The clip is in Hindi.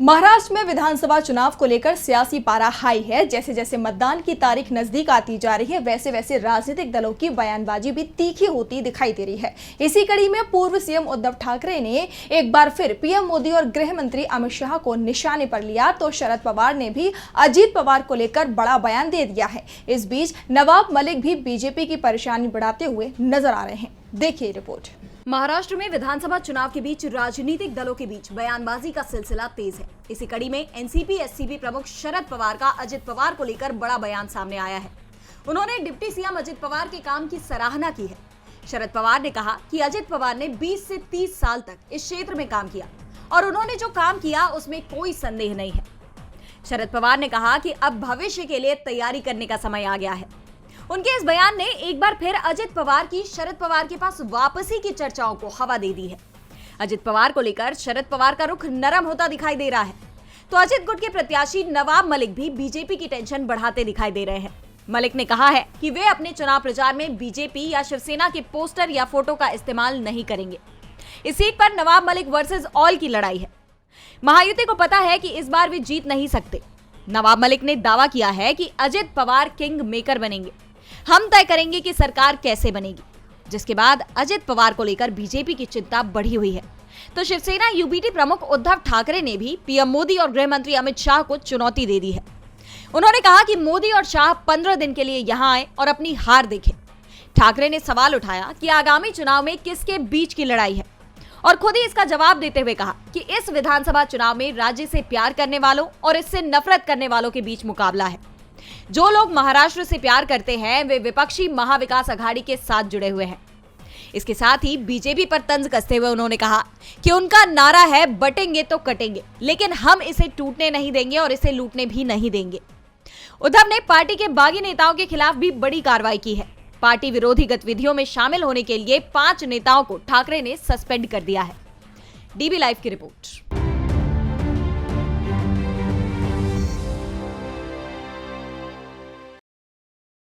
महाराष्ट्र में विधानसभा चुनाव को लेकर सियासी पारा हाई है। जैसे जैसे मतदान की तारीख नजदीक आती जा रही है, वैसे वैसे राजनीतिक दलों की बयानबाजी भी तीखी होती दिखाई दे रही है। इसी कड़ी में पूर्व सीएम उद्धव ठाकरे ने एक बार फिर पीएम मोदी और गृह मंत्री अमित शाह को निशाने पर लिया, तो शरद पवार ने भी अजीत पवार को लेकर बड़ा बयान दे दिया है। इस बीच नवाब मलिक भी बीजेपी की परेशानी बढ़ाते हुए नजर आ रहे हैं। देखिए रिपोर्ट। महाराष्ट्र में विधानसभा चुनाव के बीच राजनीतिक दलों के बीच बयानबाजी का सिलसिला तेज है। इसी कड़ी में एनसीपी-एससीपी प्रमुख शरद पवार का अजित पवार को लेकर बड़ा बयान सामने आया है। उन्होंने डिप्टी सीएम अजित पवार के काम की सराहना की है। शरद पवार ने कहा कि अजित पवार ने 20 से 30 साल तक इस क्षेत्र में काम किया और उन्होंने जो काम किया उसमें कोई संदेह नहीं है। शरद पवार ने कहा कि अब भविष्य के लिए तैयारी करने का समय आ गया है। उनके इस बयान ने एक बार फिर अजित पवार की शरद पवार के पास वापसी की चर्चाओं को हवा दे दी है। अजित पवार को लेकर शरद पवार का रुख नरम होता दिखाई दे रहा है, तो अजित गुट के प्रत्याशी नवाब मलिक भी बीजेपी की टेंशन बढ़ाते दिखाई दे रहे हैं। मलिक ने कहा है कि वे अपने चुनाव प्रचार में बीजेपी या शिवसेना के पोस्टर या फोटो का इस्तेमाल नहीं करेंगे। इस सीट पर नवाब मलिक वर्सेस ऑल की लड़ाई है। महायुति को पता है कि इस बार वे जीत नहीं सकते। नवाब मलिक ने दावा किया है कि अजित पवार किंग मेकर बनेंगे। हम तय करेंगे कि सरकार कैसे बनेगी। जिसके बाद अजित पवार को लेकर बीजेपी की चिंता बढ़ी हुई है। तो शिवसेना यूबीटी प्रमुख उद्धव ठाकरे ने भी पीएम मोदी और गृह मंत्री अमित शाह को चुनौती दे दी है। उन्होंने कहा कि मोदी और शाह 15 दिन के लिए यहां आए और अपनी हार देखें। ठाकरे ने सवाल उठाया कि आगामी चुनाव में किसके बीच की लड़ाई है और खुद ही इसका जवाब देते हुए कहा कि इस विधानसभा चुनाव में राज्य से प्यार करने वालों और इससे नफरत करने वालों के बीच मुकाबला है। जो लोग महाराष्ट्र से प्यार करते हैं वे विपक्षी महाविकास अघाड़ी के साथ जुड़े हुए हैं। इसके साथ ही बीजेपी पर तंज कसते हुए उन्होंने कहा कि उनका नारा है बटेंगे तो कटेंगे, लेकिन हम इसे टूटने नहीं देंगे और इसे लूटने भी नहीं देंगे। उद्धव ने पार्टी के बागी नेताओं के खिलाफ भी बड़ी कार्रवाई की है। पार्टी विरोधी गतिविधियों में शामिल होने के लिए 5 नेताओं को ठाकरे ने सस्पेंड कर दिया है। डीबी लाइव की रिपोर्ट।